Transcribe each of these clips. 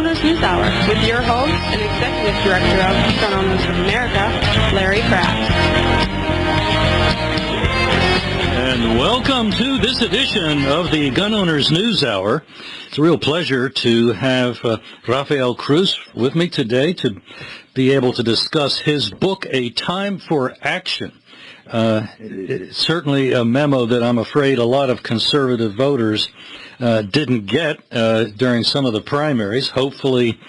Owners News Hour with your host and Executive Director of Gun Owners of America, Larry Pratt. And welcome to this edition of the Gun Owners News Hour. It's a real pleasure to have Rafael Cruz with me today to be able to discuss his book, A Time for Action. It's certainly a memo that I'm afraid a lot of conservative voters didn't get during some of the primaries. Hopefully,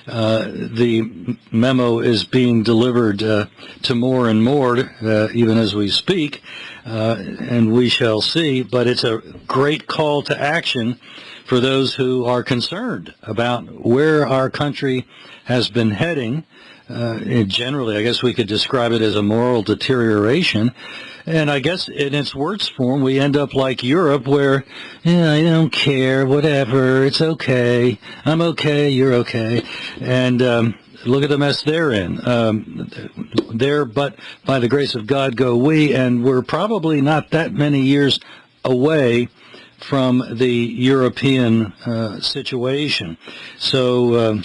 the memo is being delivered to more and more, even as we speak, and we shall see. But it's a great call to action for those who are concerned about where our country has been heading. Generally, I guess we could describe it as a moral deterioration. And I guess in its worst form, we end up like Europe where, I don't care, whatever, it's okay, I'm okay, you're okay. And look at the mess they're in. There, but by the grace of God go we, and we're probably not that many years away from the European situation. So,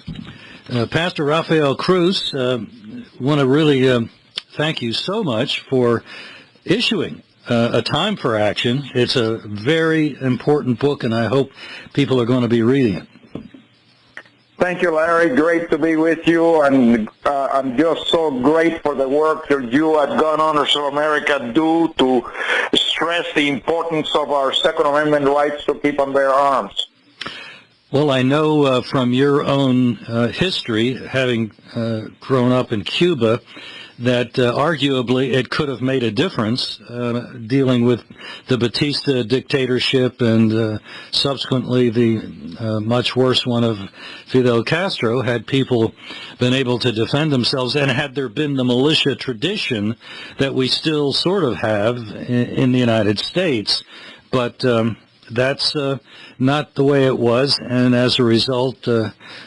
Pastor Rafael Cruz, want to really thank you so much for issuing A Time for Action. It's a very important book, and I hope people are going to be reading it. Thank you, Larry. Great to be with you, and I'm just so great for the work that you at Gun Owners of America do to stress the importance of our Second Amendment rights to keep and bear arms. Well, I know from your own history, having grown up in Cuba, that arguably it could have made a difference dealing with the Batista dictatorship and subsequently the much worse one of Fidel Castro, had people been able to defend themselves, and had there been the militia tradition that we still sort of have in the United States. But that's not the way it was, and as a result,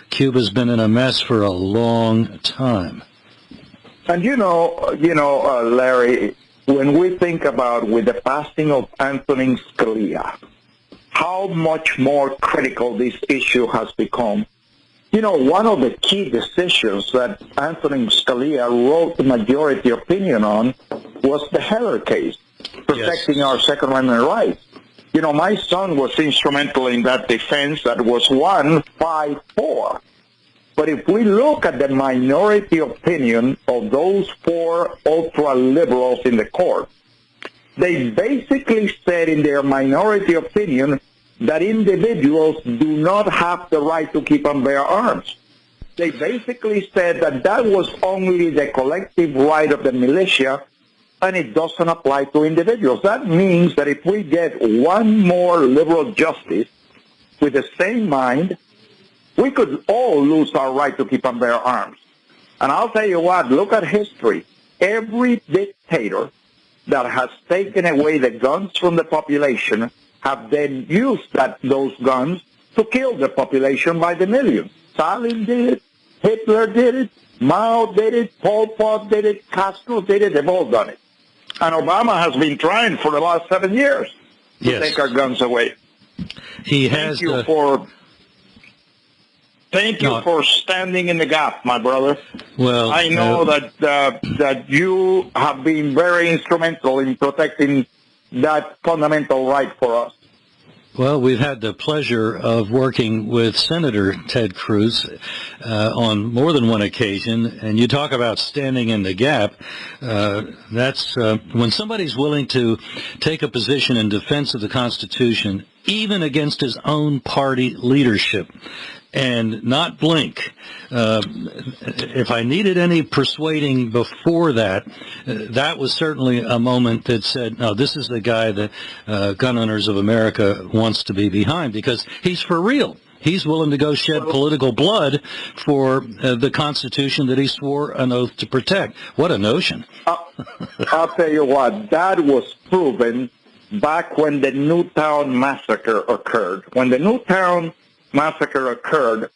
Cuba's been in a mess for a long time. And Larry, when we think about with the passing of Antonin Scalia, how much more critical this issue has become. One of the key decisions that Antonin Scalia wrote the majority opinion on was the Heller case, protecting our Second Amendment rights. My son was instrumental in that defense. That was 1-5-4. But if we look at the minority opinion of those four ultra-liberals in the court, they basically said in their minority opinion that individuals do not have the right to keep and bear arms. They basically said that that was only the collective right of the militia, and it doesn't apply to individuals. That means that if we get one more liberal justice with the same mind, we could all lose our right to keep and bear arms. And I'll tell you what, look at history. Every dictator that has taken away the guns from the population have then used those guns to kill the population by the millions. Stalin did it, Hitler did it, Mao did it, Pol Pot did it, Castro did it, they've all done it. And Obama has been trying for the last 7 years to take our guns away. He has. Thank you for standing in the gap, my brother. Well, I know that you have been very instrumental in protecting that fundamental right for us. Well, we've had the pleasure of working with Senator Ted Cruz on more than one occasion, and you talk about standing in the gap. That's when somebody's willing to take a position in defense of the Constitution, even against his own party leadership, and not blink. If I needed any persuading before that, that was certainly a moment that said, no, this is the guy that Gun Owners of America wants to be behind, because he's for real. He's willing to go shed political blood for the Constitution that he swore an oath to protect. What a notion. I'll tell you what, that was proven back when the Newtown Massacre occurred. When the Newtown Massacre occurred,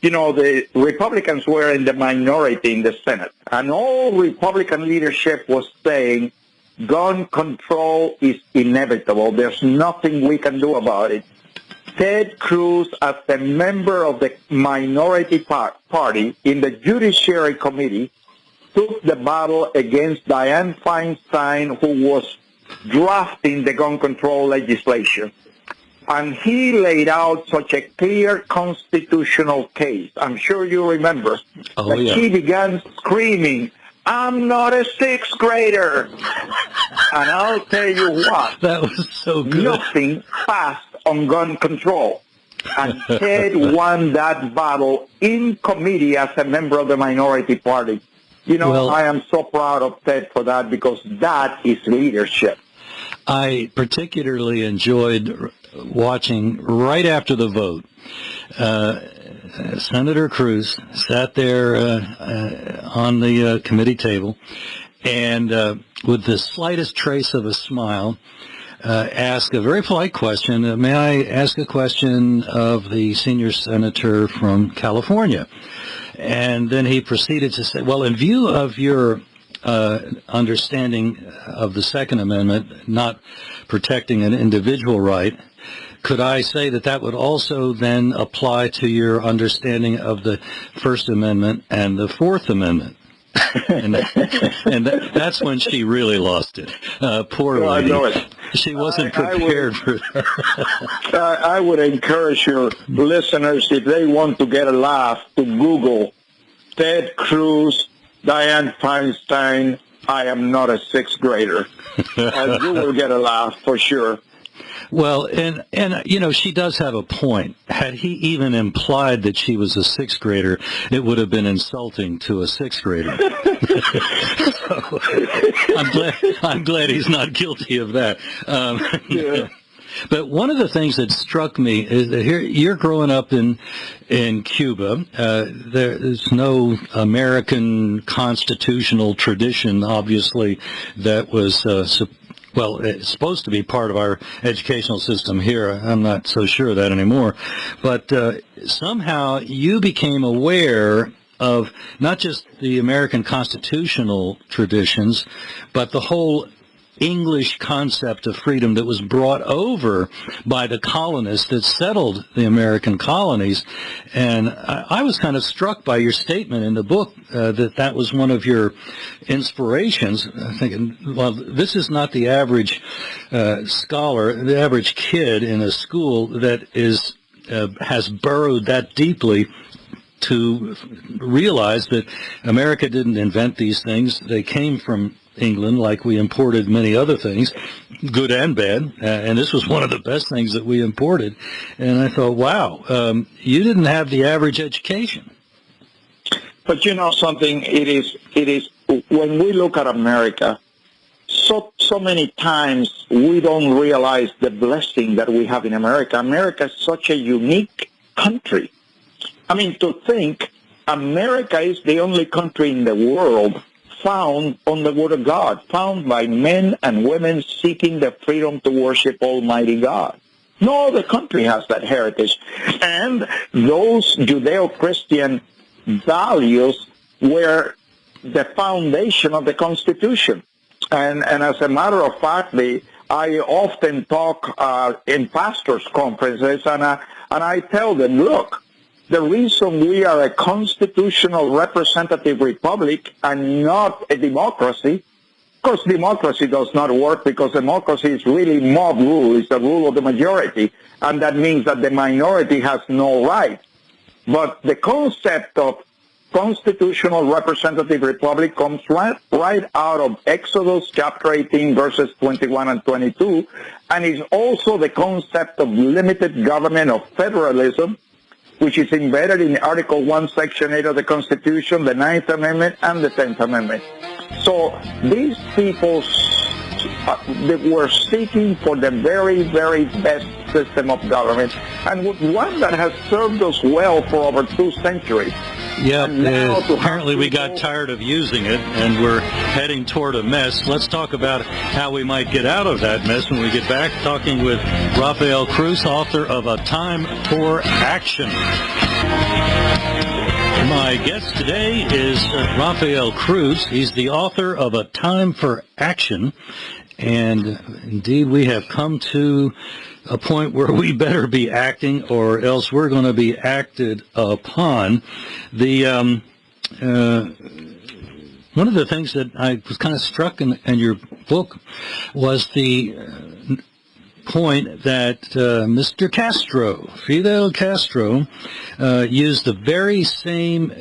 the Republicans were in the minority in the Senate, and all Republican leadership was saying gun control is inevitable. There's nothing we can do about it. Ted Cruz, as a member of the minority party in the Judiciary Committee, took the battle against Dianne Feinstein, who was drafting the gun control legislation. And he laid out such a clear constitutional case. I'm sure you remember that he began screaming, "I'm not a sixth grader." And I'll tell you what, that was so good. Nothing passed on gun control. And Ted won that battle in committee as a member of the minority party. You know, well, I am so proud of Ted for that, because that is leadership. I particularly enjoyed watching right after the vote. Senator Cruz sat there on the committee table and with the slightest trace of a smile asked a very polite question. May I ask a question of the senior senator from California? And then he proceeded to say, well, in view of your understanding of the Second Amendment, not protecting an individual right, could I say that that would also then apply to your understanding of the First Amendment and the Fourth Amendment? and that's when she really lost it. Poor lady. I know it. She wasn't prepared for that. I would encourage your listeners, if they want to get a laugh, to Google Ted Cruz, Dianne Feinstein, "I am not a sixth grader." And you will get a laugh for sure. Well, and you know, she does have a point. Had he even implied that she was a sixth grader, it would have been insulting to a sixth grader. So, I'm glad he's not guilty of that. Yeah. But one of the things that struck me is that here you're growing up in Cuba. There's no American constitutional tradition, obviously, that was well, it's supposed to be part of our educational system here. I'm not so sure of that anymore. But somehow you became aware of not just the American constitutional traditions, but the whole English concept of freedom that was brought over by the colonists that settled the American colonies. And I was kind of struck by your statement in the book that was one of your inspirations, thinking, well, this is not the average scholar, the average kid in a school that has burrowed that deeply to realize that America didn't invent these things. They came from England, like we imported many other things, good and bad, and this was one of the best things that we imported. And I thought, wow, you didn't have the average education. But you know something, it is when we look at America, so many times we don't realize the blessing that we have in America. America is such a unique country. I mean, to think America is the only country in the world found on the Word of God, found by men and women seeking the freedom to worship Almighty God. No other country has that heritage. And those Judeo-Christian values were the foundation of the Constitution. And as a matter of fact, I often talk in pastors' conferences, and I tell them, look, the reason we are a constitutional representative republic and not a democracy, of course democracy does not work, because democracy is really mob rule, it's the rule of the majority, and that means that the minority has no right. But the concept of constitutional representative republic comes right out of Exodus chapter 18, verses 21 and 22, and is also the concept of limited government, of federalism, which is embedded in Article 1, Section 8 of the Constitution, the 9th Amendment, and the 10th Amendment. So these people they were seeking for the very, very best system of government, and one that has served us well for over 2 centuries. Yeah, apparently we got tired of using it, and we're heading toward a mess. Let's talk about how we might get out of that mess when we get back, talking with Rafael Cruz, author of A Time for Action. My guest today is Rafael Cruz. He's the author of A Time for Action. And indeed, we have come to a point where we better be acting or else we're going to be acted upon. One of the things that I was kind of struck in your book was the point that Mr. Castro, Fidel Castro, used the very same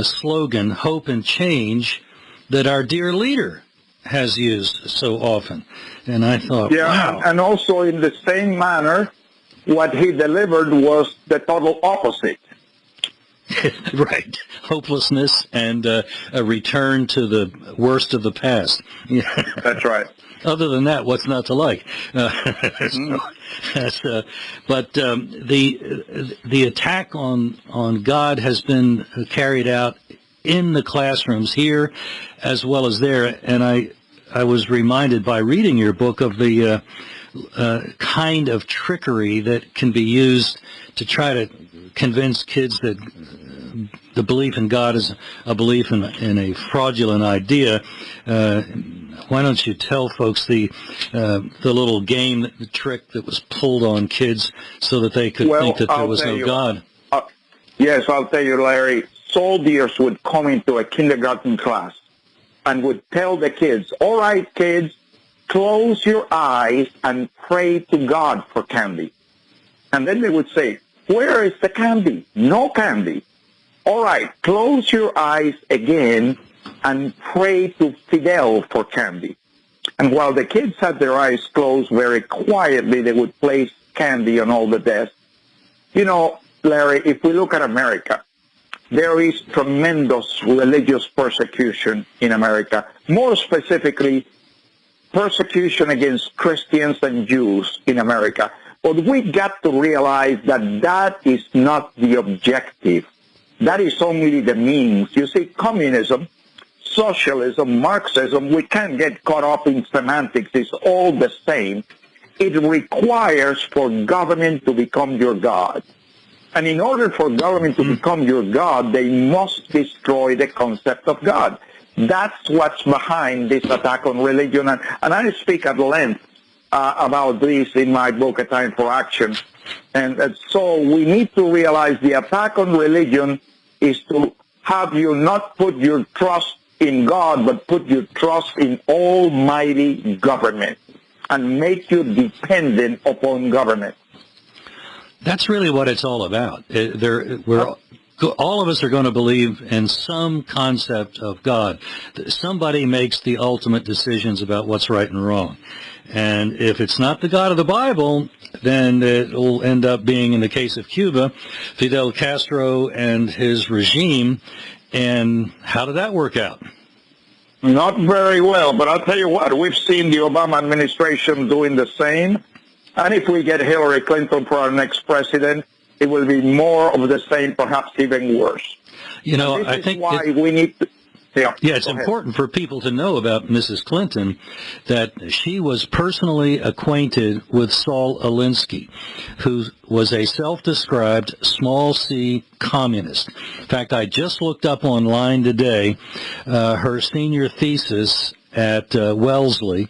slogan, hope and change, that our dear leader has used so often. And I thought, wow. And also in the same manner, what he delivered was the total opposite. Right. Hopelessness and a return to the worst of the past. That's right. Other than that, what's not to like? But the attack on God has been carried out in the classrooms here as well as there. And I was reminded by reading your book of the kind of trickery that can be used to try to convince kids that the belief in God is a belief in a fraudulent idea. Why don't you tell folks the little game, the trick that was pulled on kids so that they could think that there was no God? Yes, I'll tell you, Larry. Soldiers would come into a kindergarten class and would tell the kids, all right, kids, close your eyes and pray to God for candy. And then they would say, where is the candy? No candy. All right, close your eyes again and pray to Fidel for candy. And while the kids had their eyes closed, very quietly they would place candy on all the desks. You know, Larry, if we look at America, there is tremendous religious persecution in America. More specifically, persecution against Christians and Jews in America. But we got to realize that that is not the objective. That is only the means. You see, communism, socialism, Marxism, we can't get caught up in semantics. It's all the same. It requires for government to become your God. And in order for government to become your God, they must destroy the concept of God. That's what's behind this attack on religion. And I speak at length about this in my book, A Time for Action. And so we need to realize the attack on religion is to have you not put your trust in God, but put your trust in almighty government and make you dependent upon government. That's really what it's all about. All of us are going to believe in some concept of God. Somebody makes the ultimate decisions about what's right and wrong. And if it's not the God of the Bible, then it will end up being, in the case of Cuba, Fidel Castro and his regime. And how did that work out? Not very well, but I'll tell you what, we've seen the Obama administration doing the same. And if we get Hillary Clinton for our next president, it will be more of the same, perhaps even worse. You know, I think why we need to. Yeah, it's important for people to know about Mrs. Clinton that she was personally acquainted with Saul Alinsky, who was a self-described small c communist. In fact, I just looked up online today her senior thesis at Wellesley,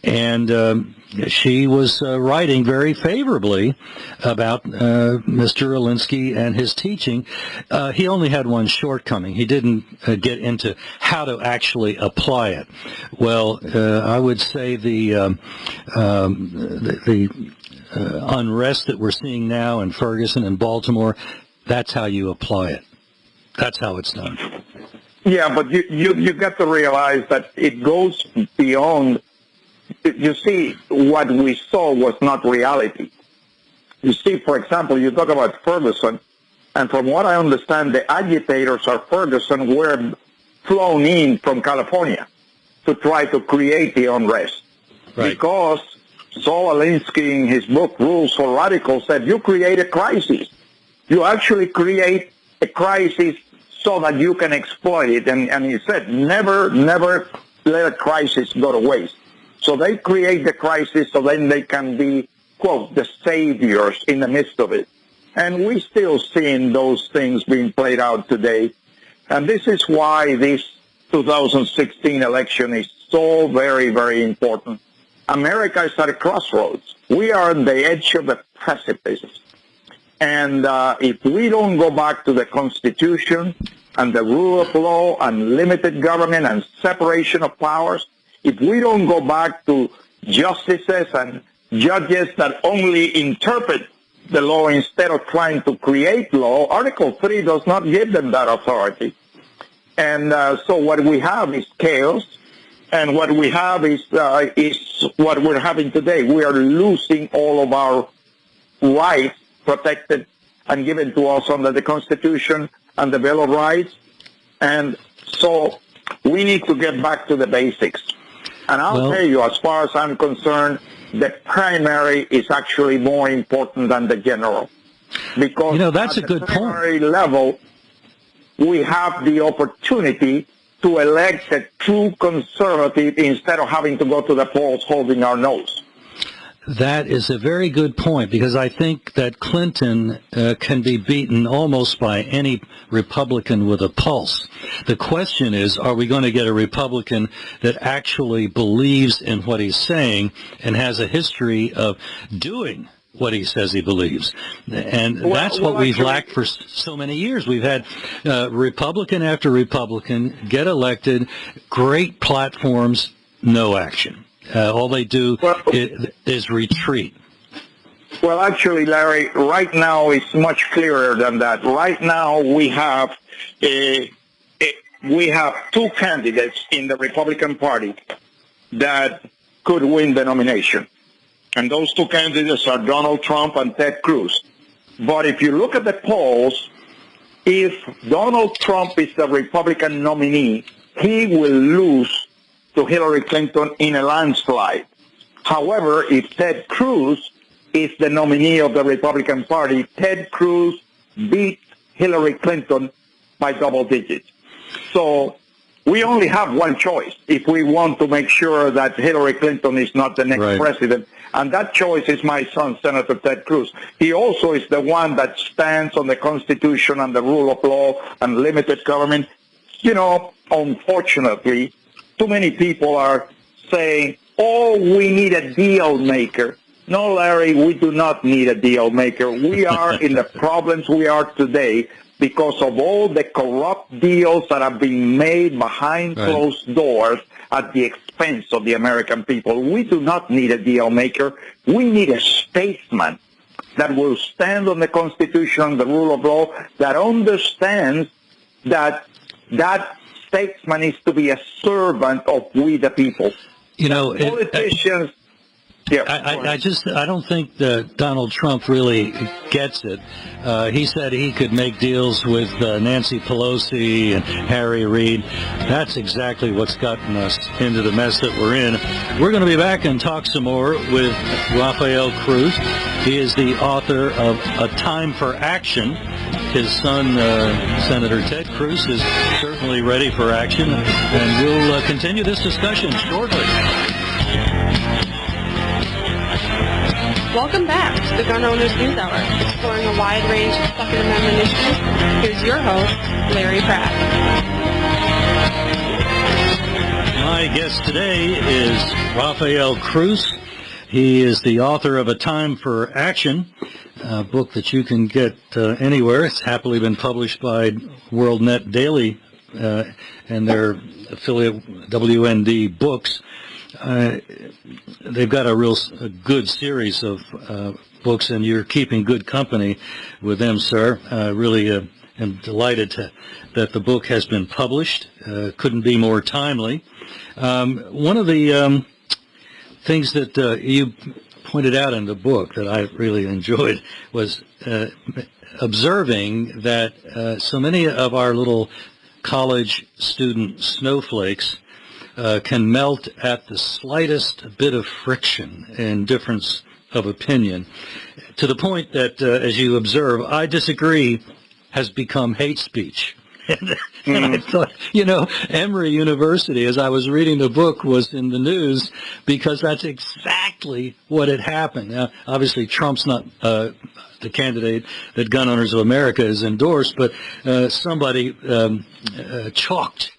and she was writing very favorably about Mr. Alinsky and his teaching. He only had one shortcoming. He didn't get into how to actually apply it. Well, I would say the unrest that we're seeing now in Ferguson and Baltimore, that's how you apply it. That's how it's done. Yeah, but you got to realize that it goes beyond. You see, what we saw was not reality. You see, for example, you talk about Ferguson, and from what I understand, the agitators of Ferguson were flown in from California to try to create the unrest. Right. Because Saul Alinsky, in his book, Rules for Radicals, said, you create a crisis. You actually create a crisis so that you can exploit it. And he said, never let a crisis go to waste. So they create the crisis so then they can be, quote, the saviors in the midst of it. And we're still seeing those things being played out today. And this is why this 2016 election is so very, very important. America is at a crossroads. We are on the edge of the precipice. And if we don't go back to the Constitution and the rule of law and limited government and separation of powers, if we don't go back to justices and judges that only interpret the law instead of trying to create law, Article 3 does not give them that authority. And so what we have is chaos, and what we have is what we're having today. We are losing all of our rights protected and given to us under the Constitution and the Bill of Rights. And so we need to get back to the basics. And I'll tell you, as far as I'm concerned, the primary is actually more important than the general. Because that's at a good the primary point. level, we have the opportunity to elect a true conservative instead of having to go to the polls holding our nose. That is a very good point, because I think that Clinton can be beaten almost by any Republican with a pulse. The question is, are we going to get a Republican that actually believes in what he's saying and has a history of doing what he says he believes? And that's what we've lacked for so many years. We've had Republican after Republican get elected, great platforms, no action. All they do is retreat. Well, actually, Larry, right now it's much clearer than that. Right now we have two candidates in the Republican Party that could win the nomination. And those two candidates are Donald Trump and Ted Cruz. But if you look at the polls, if Donald Trump is the Republican nominee, he will lose to Hillary Clinton in a landslide. However, if Ted Cruz is the nominee of the Republican Party, Ted Cruz beats Hillary Clinton by double digits. So we only have one choice if we want to make sure that Hillary Clinton is not the next president. And that choice is my son, Senator Ted Cruz. He also is the one that stands on the Constitution and the rule of law and limited government. Unfortunately, too many people are saying, oh, we need a deal maker. No, Larry, we do not need a deal maker. We are in the problems we are today because of all the corrupt deals that are being made behind closed doors at the expense of the American people. We do not need a deal maker. We need a statesman that will stand on the Constitution, the rule of law, that understands that that statesman is to be a servant of we the people. Politicians... I don't think that Donald Trump really gets it. He said he could make deals with Nancy Pelosi and Harry Reid. That's exactly what's gotten us into the mess that we're in. We're going to be back and talk some more with Rafael Cruz. He is the author of A Time for Action. His son, Senator Ted Cruz, is certainly ready for action, and we'll continue this discussion shortly. Welcome back to the Gun Owners News Hour, exploring a wide range of Second Amendment issues. Here's your host, Larry Pratt. My guest today is Rafael Cruz. He is the author of A Time for Action, a book that you can get anywhere. It's happily been published by WorldNet Daily and their affiliate WND Books. They've got a good series of books, and you're keeping good company with them, sir. I really am delighted that the book has been published. Couldn't be more timely. One of the things that you pointed out in the book that I really enjoyed was observing that so many of our little college student snowflakes can melt at the slightest bit of friction and difference of opinion, to the point that, as you observe, I disagree has become hate speech. And I thought, Emory University, as I was reading the book, was in the news because that's exactly what had happened. Now, obviously, Trump's not the candidate that Gun Owners of America has endorsed, but somebody chalked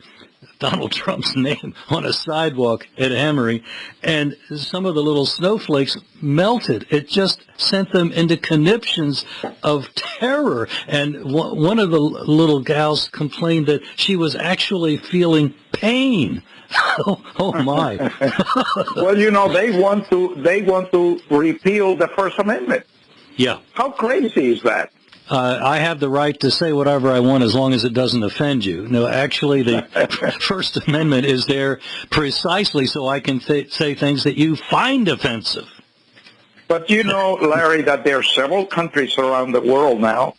Donald Trump's name on a sidewalk at Emory, and some of the little snowflakes melted. It just sent them into conniptions of terror. And one of the little gals complained that she was actually feeling pain. Oh my! Well, they want to repeal the First Amendment. Yeah. How crazy is that? I have the right to say whatever I want as long as it doesn't offend you. No, actually, the First Amendment is there precisely so I can say things that you find offensive. But Larry, that there are several countries around the world now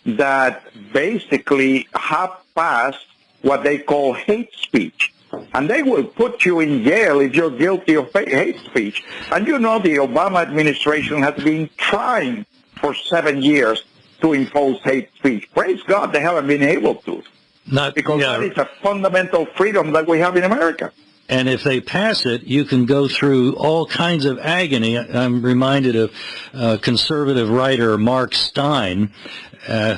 that basically have passed what they call hate speech. And they will put you in jail if you're guilty of hate speech. And the Obama administration has been trying for 7 years to impose hate speech. Praise God, they haven't been able to. Because that is a fundamental freedom that we have in America. And if they pass it, you can go through all kinds of agony. I'm reminded of conservative writer Mark Stein,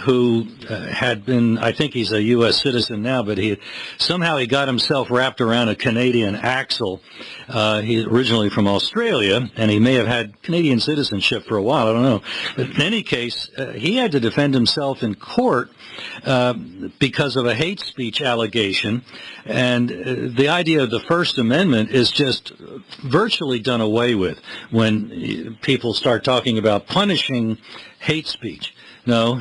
who had been, I think he's a U.S. citizen now, but somehow he got himself wrapped around a Canadian axle. He's originally from Australia, and he may have had Canadian citizenship for a while, I don't know. But in any case, he had to defend himself in court because of a hate speech allegation. And the idea of the First Amendment is just virtually done away with when people start talking about punishing hate speech. No,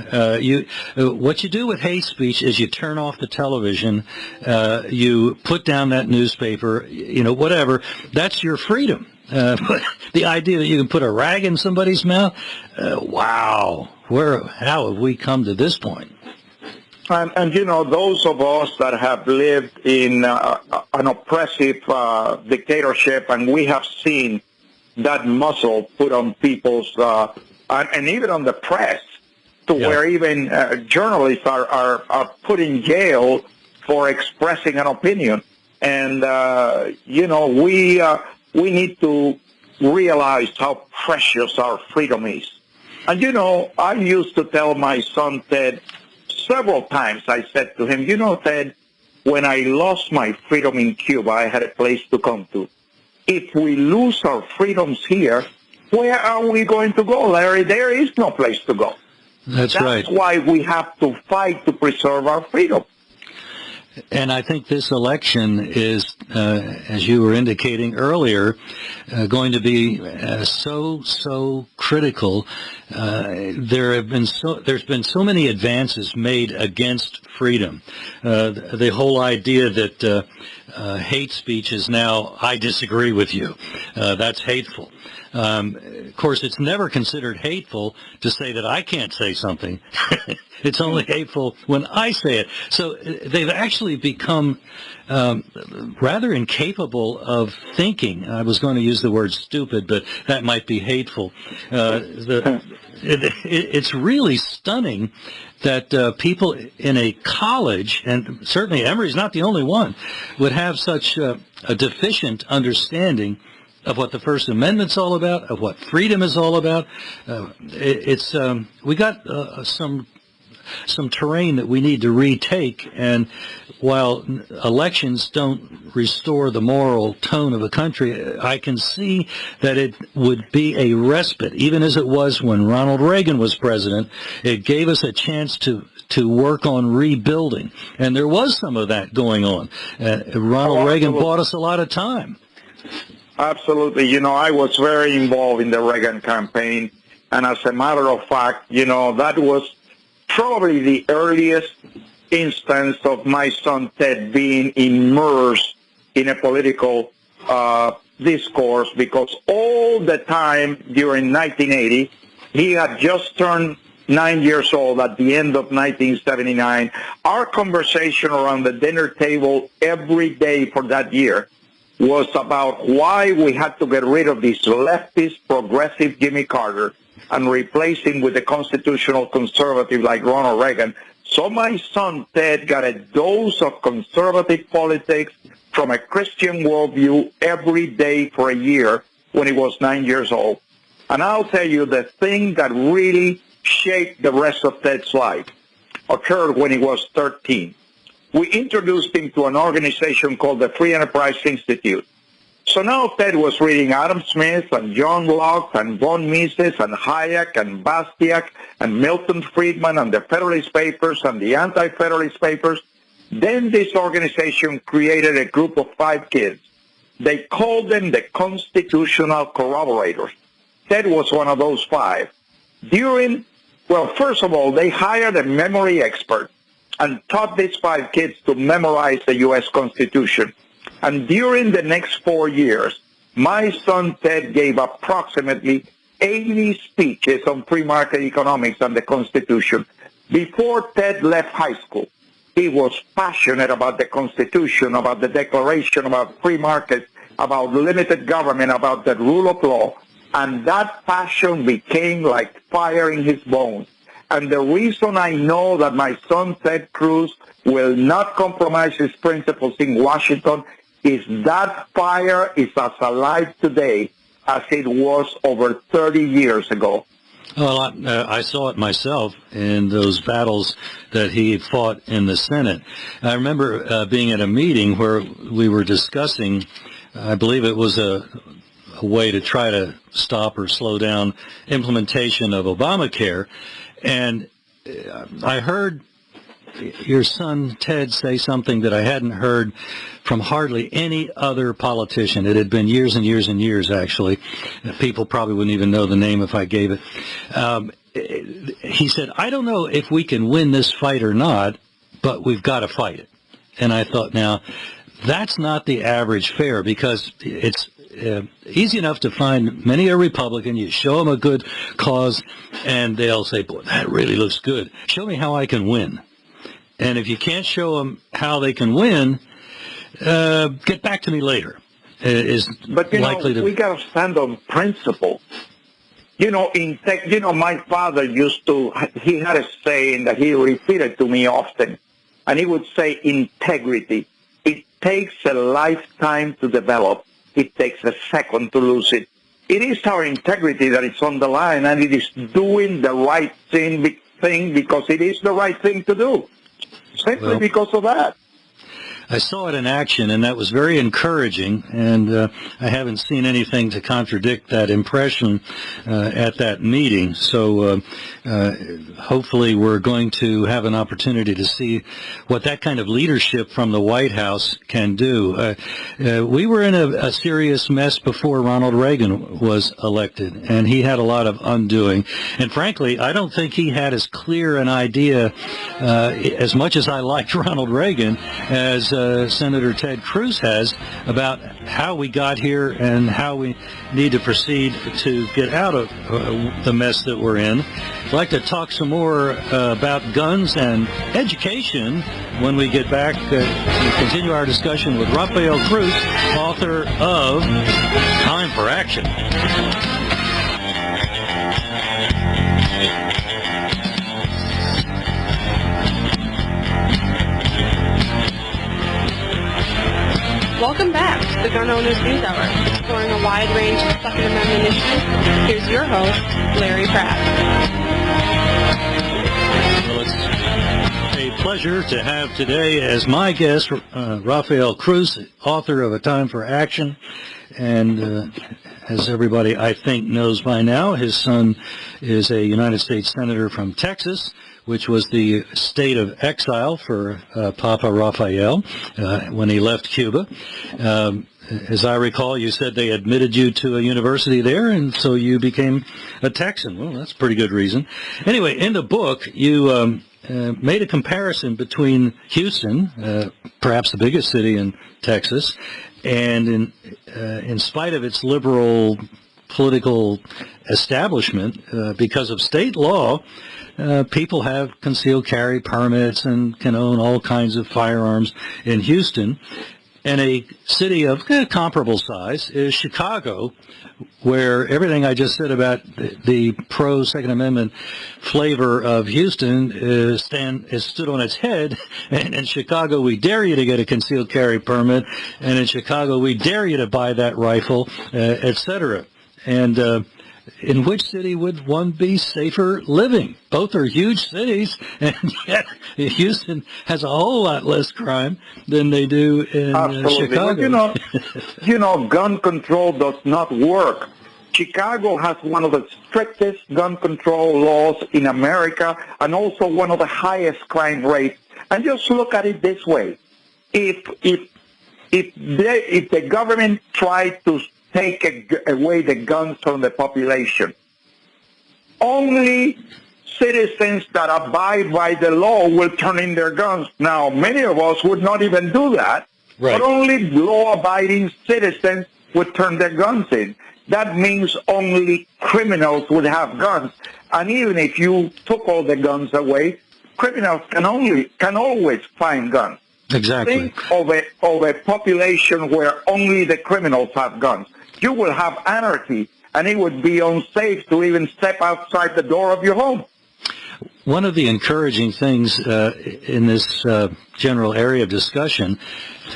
what you do with hate speech is you turn off the television, you put down that newspaper, whatever. That's your freedom. But the idea that you can put a rag in somebody's mouth, wow, how have we come to this point? And those of us that have lived in an oppressive dictatorship, and we have seen that muzzle put on people's, and even on the press, to where even journalists are put in jail for expressing an opinion. And, we need to realize how precious our freedom is. And, I used to tell my son, Ted, several times I said to him, Ted, when I lost my freedom in Cuba, I had a place to come to. If we lose our freedoms here, where are we going to go, Larry? There is no place to go. That's right. That's why we have to fight to preserve our freedom. And I think this election is, as you were indicating earlier, going to be so critical. There's been so many advances made against freedom. The whole idea that hate speech is now, I disagree with you. That's hateful. Of course, it's never considered hateful to say that I can't say something. It's only hateful when I say it. So they've actually become rather incapable of thinking. I was going to use the word stupid, but that might be hateful. It's really stunning that people in a college, and certainly Emory's not the only one, would have such a deficient understanding of what the First Amendment's all about, of what freedom is all about. We got some terrain that we need to retake, and while elections don't restore the moral tone of a country, I can see that it would be a respite, even as it was when Ronald Reagan was president. It gave us a chance to work on rebuilding, and there was some of that going on. Ronald Reagan bought us a lot of time. Absolutely. I was very involved in the Reagan campaign, and as a matter of fact, that was probably the earliest instance of my son Ted being immersed in a political discourse, because all the time during 1980, he had just turned 9 years old at the end of 1979. Our conversation around the dinner table every day for that year was about why we had to get rid of this leftist, progressive Jimmy Carter and replace him with a constitutional conservative like Ronald Reagan, So my son Ted got a dose of conservative politics from a Christian worldview every day for a year when he was 9 years old. And I'll tell you, the thing that really shaped the rest of Ted's life occurred when he was 13. We introduced him to an organization called the Free Enterprise Institute. So now Ted was reading Adam Smith and John Locke and von Mises and Hayek and Bastiat and Milton Friedman and the Federalist Papers and the Anti-Federalist Papers. Then this organization created a group of 5 kids. They called them the Constitutional Corroborators. Ted was one of those 5. First of all, they hired a memory expert and taught these 5 kids to memorize the U.S. Constitution. And during the next 4 years, my son Ted gave approximately 80 speeches on free market economics and the Constitution. Before Ted left high school, he was passionate about the Constitution, about the Declaration, about free markets, about limited government, about the rule of law. And that passion became like fire in his bones. And the reason I know that my son Ted Cruz will not compromise his principles in Washington is that fire is as alive today as it was over 30 years ago. Well, I saw it myself in those battles that he fought in the Senate. I remember being at a meeting where we were discussing, I believe it was a way to try to stop or slow down implementation of Obamacare, and I heard your son Ted say something that I hadn't heard from hardly any other politician. It had been years and years and years, actually. People probably wouldn't even know the name if I gave it. He said, I don't know if we can win this fight or not, but we've got to fight it. And I thought, now, that's not the average fare, because it's easy enough to find many a Republican. You show them a good cause, and they'll say, boy, that really looks good. Show me how I can win. And if you can't show them how they can win, get back to me later. But we got to stand on principle. My father he had a saying that he repeated to me often, and he would say, integrity. It takes a lifetime to develop. It takes a second to lose it. It is our integrity that is on the line, and it is doing the right thing because it is the right thing to do. Simply because of that. I saw it in action, and that was very encouraging, and I haven't seen anything to contradict that impression at that meeting. So hopefully we're going to have an opportunity to see what that kind of leadership from the White House can do. We were in a serious mess before Ronald Reagan was elected, and he had a lot of undoing. And frankly, I don't think he had as clear an idea, as much as I liked Ronald Reagan, as Senator Ted Cruz has, about how we got here and how we need to proceed to get out of the mess that we're in. I'd like to talk some more about guns and education when we get back to continue our discussion with Rafael Cruz, author of Time for Action. Welcome back to the Gun Owners News Hour, exploring a wide range of Second Amendment issues. Here's your host, Larry Pratt. Well, it's a pleasure to have today as my guest Rafael Cruz, author of A Time for Action. And as everybody, I think, knows by now, his son is a United States Senator from Texas, which was the state of exile for Papa Rafael when he left Cuba. As I recall, you said they admitted you to a university there, and so you became a Texan. Well, that's a pretty good reason. Anyway, in the book, you made a comparison between Houston, perhaps the biggest city in Texas, and in spite of its liberal political establishment, because of state law, people have concealed carry permits and can own all kinds of firearms in Houston. And a city of comparable size is Chicago, where everything I just said about the pro-Second Amendment flavor of Houston is stood on its head. And in Chicago, we dare you to get a concealed carry permit. And in Chicago, we dare you to buy that rifle, et cetera. And in which city would one be safer living? Both are huge cities, and yet Houston has a whole lot less crime than they do in Chicago. Well, gun control does not work. Chicago has one of the strictest gun control laws in America and also one of the highest crime rates. And just look at it this way. If the government tried to take away the guns from the population, only citizens that abide by the law will turn in their guns. Now, many of us would not even do that, but only law-abiding citizens would turn their guns in. That means only criminals would have guns. And even if you took all the guns away, criminals can always find guns. Exactly. Think of a population where only the criminals have guns. You will have anarchy, and it would be unsafe to even step outside the door of your home. One of the encouraging things in this general area of discussion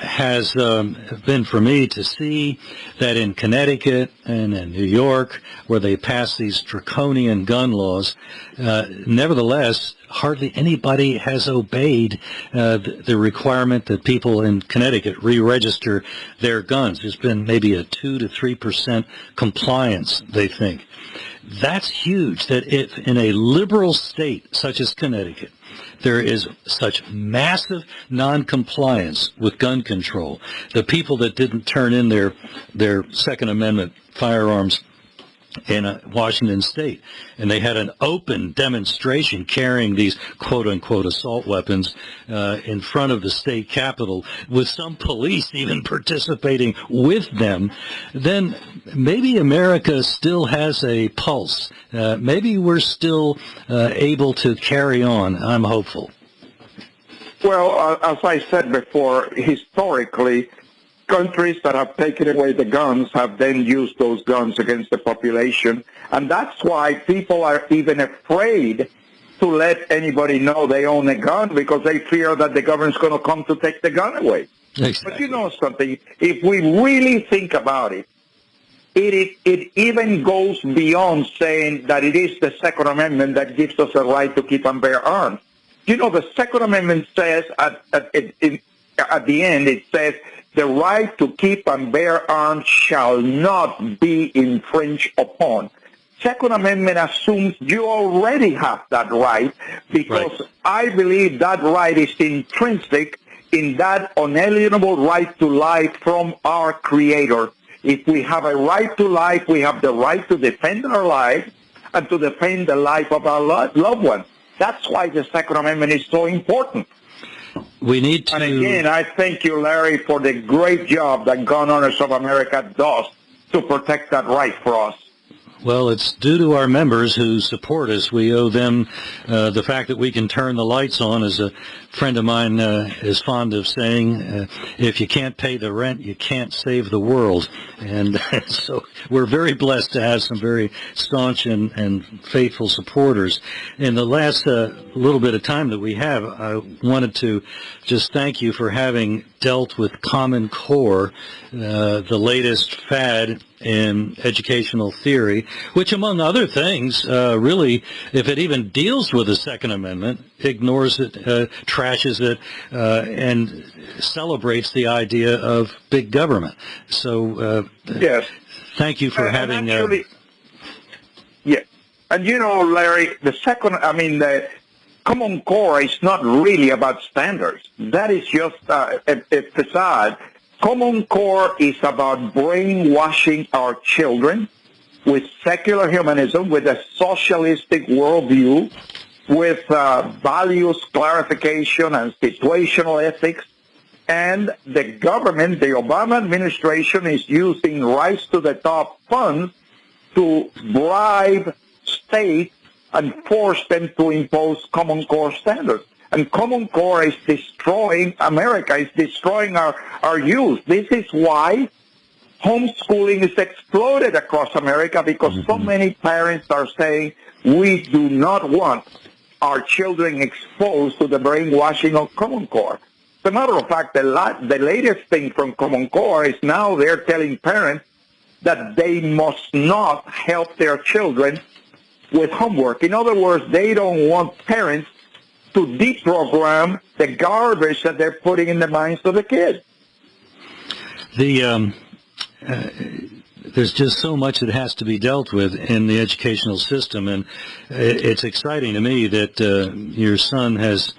has been for me to see that in Connecticut and in New York, where they passed these draconian gun laws, nevertheless, hardly anybody has obeyed the requirement that people in Connecticut re-register their guns. There's been maybe a 2 to 3% compliance, they think. That's huge, that if in a liberal state such as Connecticut, there is such massive non-compliance with gun control, the people that didn't turn in their Second Amendment firearms in Washington State, and they had an open demonstration carrying these quote-unquote assault weapons in front of the state capitol, with some police even participating with them, then maybe America still has a pulse. Maybe we're still able to carry on. I'm hopeful. Well, as I said before, historically, countries that have taken away the guns have then used those guns against the population. And that's why people are even afraid to let anybody know they own a gun, because they fear that the government's going to come to take the gun away. Exactly. But you know something? If we really think about it, it even goes beyond saying that it is the Second Amendment that gives us a right to keep and bear arms. You know, the Second Amendment says at the end, it says, the right to keep and bear arms shall not be infringed upon. Second Amendment assumes you already have that right, because I believe that right is intrinsic in that unalienable right to life from our Creator. If we have a right to life, we have the right to defend our life and to defend the life of our loved ones. That's why the Second Amendment is so important. We need to... And again, I thank you, Larry, for the great job that Gun Owners of America does to protect that right for us. Well, it's due to our members who support us. We owe them the fact that we can turn the lights on. As a friend of mine is fond of saying, if you can't pay the rent, you can't save the world. And so we're very blessed to have some very staunch and faithful supporters. In the last little bit of time that we have, I wanted to just thank you for having dealt with Common Core, the latest fad in educational theory, which, among other things, really, if it even deals with the Second Amendment, ignores it, trashes it, and celebrates the idea of big government. So, yes, thank you for having... yeah, and you know, Larry, the Common Core is not really about standards. That is just a facade. Common Core is about brainwashing our children with secular humanism, with a socialistic worldview, with values clarification and situational ethics. And the government, the Obama administration, is using rise to the top funds to bribe states and force them to impose Common Core standards. And Common Core is destroying America, is destroying our youth. This is why homeschooling is exploded across America, because so many parents are saying, we do not want our children exposed to the brainwashing of Common Core. As a matter of fact, the latest thing from Common Core is now they're telling parents that they must not help their children with homework. In other words, they don't want parents to deprogram the garbage that they're putting in the minds of the kids. There's just so much that has to be dealt with in the educational system, and it's exciting to me that your son has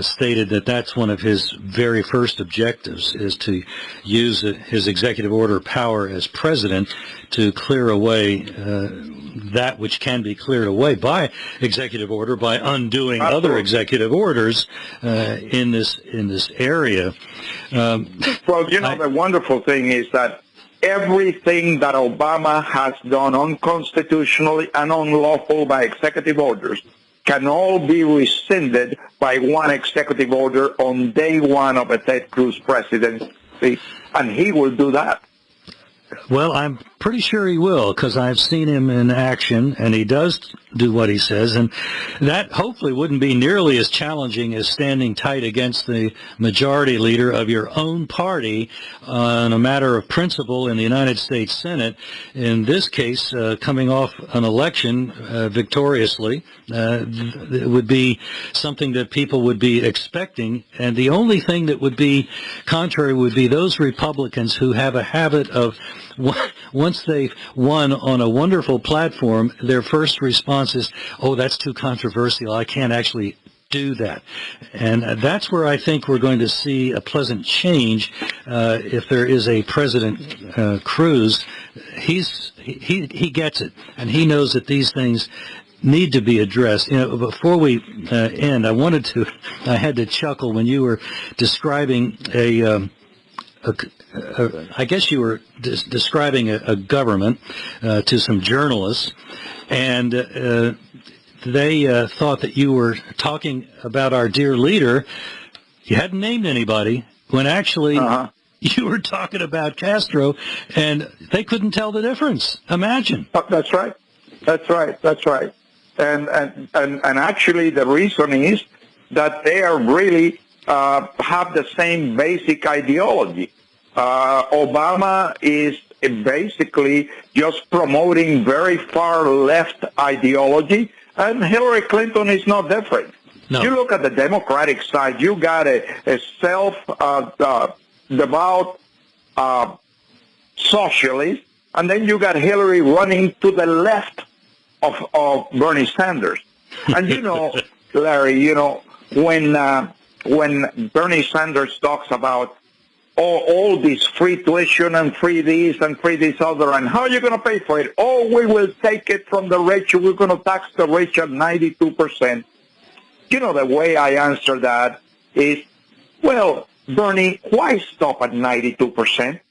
stated that that's one of his very first objectives, is to use his executive order power as president to clear away that which can be cleared away by executive order, by undoing other executive orders in this area. Well, the wonderful thing is that everything that Obama has done unconstitutionally and unlawful by executive orders can all be rescinded by one executive order on day one of a Ted Cruz presidency, and he will do that. Well, I'm pretty sure he will, because I've seen him in action, and he does do what he says, and that hopefully wouldn't be nearly as challenging as standing tight against the majority leader of your own party on a matter of principle in the United States Senate. In this case, coming off an election victoriously, it would be something that people would be expecting, and the only thing that would be contrary would be those Republicans who have a habit of, once they've won on a wonderful platform, their first response is, oh, that's too controversial, I can't actually do that. And that's where I think we're going to see a pleasant change if there is a President Cruz. He gets it, and he knows that these things need to be addressed. Before we end, I had to chuckle when you were describing I guess you were describing a government to some journalists, and they thought that you were talking about our dear leader. You hadn't named anybody, when actually you were talking about Castro, and they couldn't tell the difference. Imagine. That's right. And actually the reason is that they are really have the same basic ideology. Obama is basically just promoting very far left ideology, and Hillary Clinton is not different. No. You look at the Democratic side, you got a self-devout socialist, and then you got Hillary running to the left of Bernie Sanders. And Larry, when Bernie Sanders talks about all this free tuition and free this and free this other, and how are you going to pay for it? Oh, we will take it from the rich. We're going to tax the rich at 92%. The way I answer that is, well, Bernie, why stop at 92%?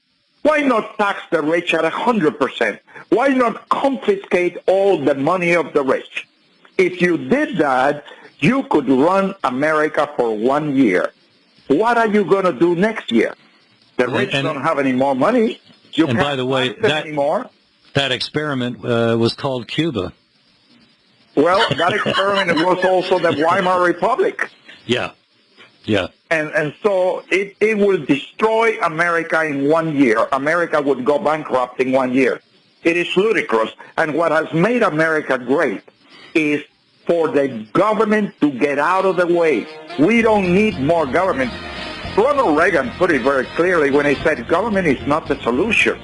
Why not tax the rich at 100%? Why not confiscate all the money of the rich? If you did that, you could run America for 1 year. What are you going to do next year? The rich don't have any more money. You can't by the way, that experiment was called Cuba. Well, that experiment was also the Weimar Republic. Yeah. And so it will destroy America in 1 year. America would go bankrupt in 1 year. It is ludicrous. And what has made America great is for the government to get out of the way. We don't need more government. Ronald Reagan put it very clearly when he said government is not the solution.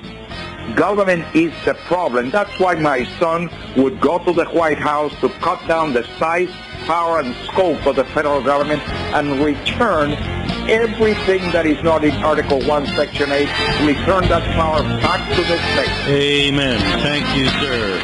Government is the problem. That's why my son would go to the White House to cut down the size, power, and scope of the federal government and return everything that is not in Article 1, Section 8, return that power back to the states. Amen. Thank you, sir.